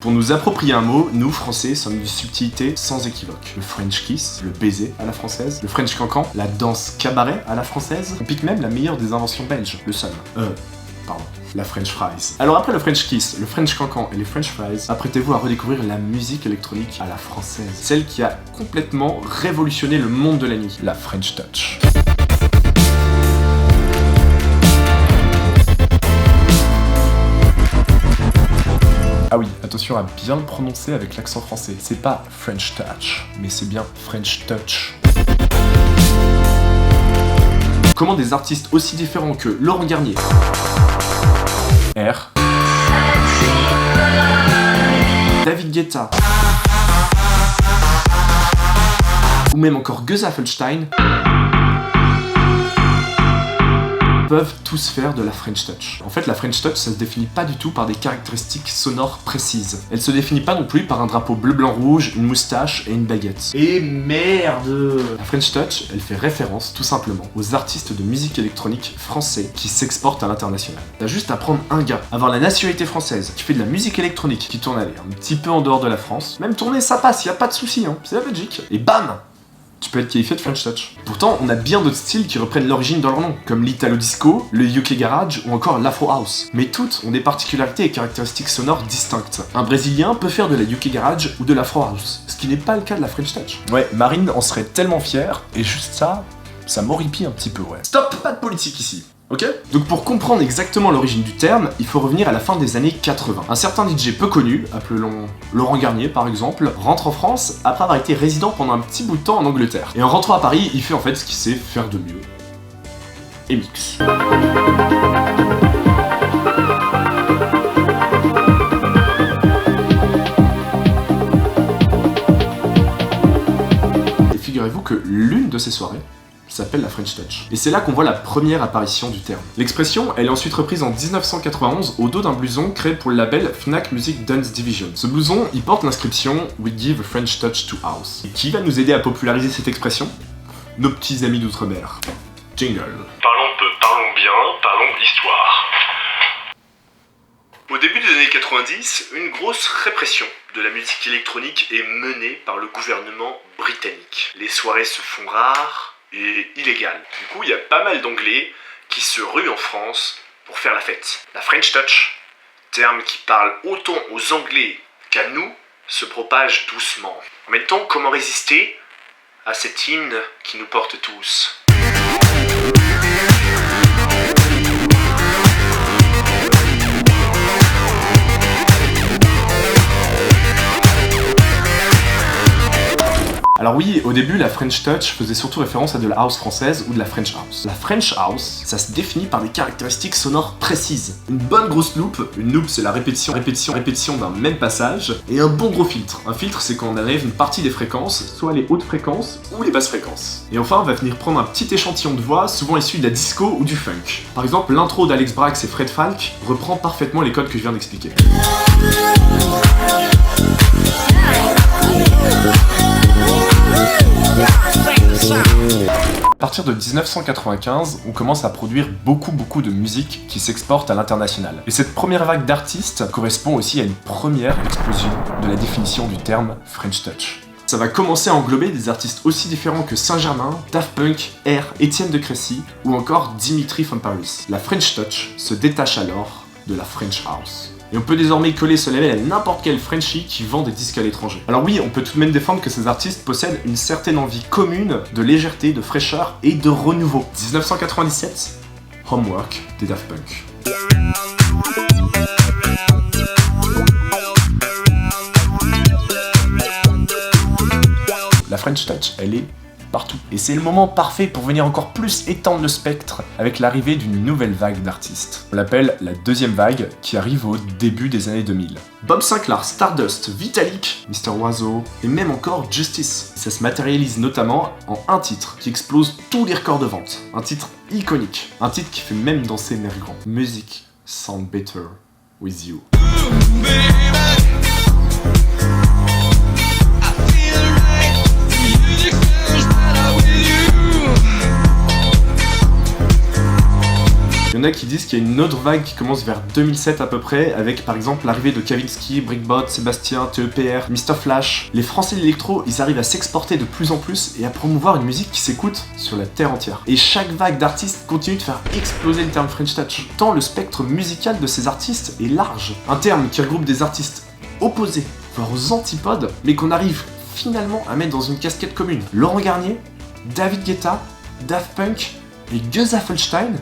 Pour nous approprier un mot, nous, Français, sommes d'une subtilité sans équivoque. Le French kiss, le baiser à la française, le French cancan, la danse cabaret à la française, on pique même la meilleure des inventions belges, le seum. La French fries. Alors après le French kiss, le French cancan et les French fries, apprêtez-vous à redécouvrir la musique électronique à la française. Celle qui a complètement révolutionné le monde de la nuit, la French touch. Ah oui, attention à bien le prononcer avec l'accent français. C'est pas French touch, mais c'est bien French touch. Comment des artistes aussi différents que Laurent Garnier, R, David Guetta, ou même encore Gesaffelstein peuvent tous faire de la French touch. En fait, la French touch, ça se définit pas du tout par des caractéristiques sonores précises. Elle se définit pas non plus par un drapeau bleu, blanc, rouge, une moustache et une baguette. Et merde! La French touch, elle fait référence, tout simplement, aux artistes de musique électronique français qui s'exportent à l'international. T'as juste à prendre un gars, avoir la nationalité française, qui fait de la musique électronique, qui tourne un petit peu en dehors de la France. Même tourner, ça passe, y a pas de souci, hein. C'est la Belgique. Et bam! Tu peux être qualifié de French touch. Pourtant, on a bien d'autres styles qui reprennent l'origine dans leur nom, comme l'Italo Disco, le UK Garage ou encore l'Afro House. Mais toutes ont des particularités et caractéristiques sonores distinctes. Un Brésilien peut faire de la UK Garage ou de l'Afro House, ce qui n'est pas le cas de la French touch. Ouais, Marine en serait tellement fière, et juste ça m'horripile un petit peu, ouais. Stop, pas de politique ici. Ok ? Donc pour comprendre exactement l'origine du terme, il faut revenir à la fin des années 80. Un certain DJ peu connu, appelons Laurent Garnier par exemple, rentre en France après avoir été résident pendant un petit bout de temps en Angleterre. Et en rentrant à Paris, il fait en fait ce qu'il sait faire de mieux. Et mix. Et figurez-vous que l'une de ces soirées s'appelle la French touch. Et c'est là qu'on voit la première apparition du terme. L'expression, elle est ensuite reprise en 1991 au dos d'un blouson créé pour le label Fnac Music Dance Division. Ce blouson, il porte l'inscription « We give a French touch to house ». Et qui va nous aider à populariser cette expression ? Nos petits amis d'outre-mer. Jingle. Parlons peu, parlons bien, parlons histoire. Au début des années 90, une grosse répression de la musique électronique est menée par le gouvernement britannique. Les soirées se font rares et illégales. Du coup, il y a pas mal d'Anglais qui se ruent en France pour faire la fête. La French touch, terme qui parle autant aux Anglais qu'à nous, se propage doucement. En même temps, comment résister à cet hymne qui nous porte tous ? Alors oui, au début, la French touch faisait surtout référence à de la house française ou de la French house. La French house, ça se définit par des caractéristiques sonores précises. Une bonne grosse loupe, une loupe c'est la répétition d'un même passage, et un bon gros filtre. Un filtre c'est quand on enlève une partie des fréquences, soit les hautes fréquences ou les basses fréquences. Et enfin, on va venir prendre un petit échantillon de voix, souvent issu de la disco ou du funk. Par exemple, l'intro d'Alex Brax et Fred Falk reprend parfaitement les codes que je viens d'expliquer. À partir de 1995, on commence à produire beaucoup de musique qui s'exporte à l'international. Et cette première vague d'artistes correspond aussi à une première explosion de la définition du terme French touch. Ça va commencer à englober des artistes aussi différents que Saint-Germain, Daft Punk, R, Étienne de Crécy ou encore Dimitri from Paris. La French touch se détache alors de la French house. Et on peut désormais coller ce label à n'importe quel Frenchie qui vend des disques à l'étranger. Alors oui, on peut tout de même défendre que ces artistes possèdent une certaine envie commune de légèreté, de fraîcheur et de renouveau. 1997, Homework des Daft Punk. La French touch, elle est partout. Et c'est le moment parfait pour venir encore plus étendre le spectre avec l'arrivée d'une nouvelle vague d'artistes. On l'appelle la deuxième vague qui arrive au début des années 2000. Bob Sinclair, Stardust, Vitalik, Mr. Oiseau et même encore Justice. Ça se matérialise notamment en un titre qui explose tous les records de vente. Un titre iconique. Un titre qui fait même danser Mergrand. Music sound better with you. Il y en a qui disent qu'il y a une autre vague qui commence vers 2007 à peu près, avec par exemple l'arrivée de Kavinsky, Brickbot, Sébastien, TEPR, Mr Flash. Les Français de l'électro, ils arrivent à s'exporter de plus en plus et à promouvoir une musique qui s'écoute sur la terre entière. Et chaque vague d'artistes continue de faire exploser le terme French Touch, tant le spectre musical de ces artistes est large. Un terme qui regroupe des artistes opposés, voire aux antipodes, mais qu'on arrive finalement à mettre dans une casquette commune. Laurent Garnier, David Guetta, Daft Punk et Gus Affelstein,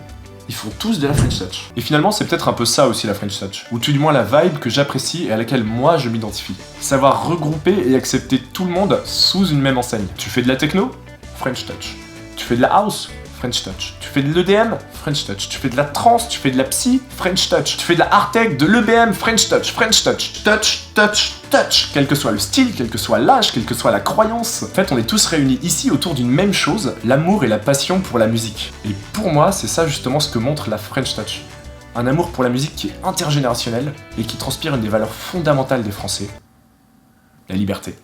ils font tous de la French Touch. Et finalement, c'est peut-être un peu ça aussi la French Touch, ou tout du moins la vibe que j'apprécie et à laquelle moi je m'identifie. Savoir regrouper et accepter tout le monde sous une même enseigne. Tu fais de la techno? French Touch. Tu fais de la house? French Touch. Tu fais de l'EDM? French Touch. Tu fais de la trance? Tu fais de la psy? French Touch. Tu fais de la hard tech, de l'EBM? French Touch. French Touch. Touch, touch, touch. Quel que soit le style, quel que soit l'âge, quelle que soit la croyance. En fait, on est tous réunis ici autour d'une même chose, l'amour et la passion pour la musique. Et pour moi, c'est ça justement ce que montre la French Touch. Un amour pour la musique qui est intergénérationnel et qui transpire une des valeurs fondamentales des Français, la liberté.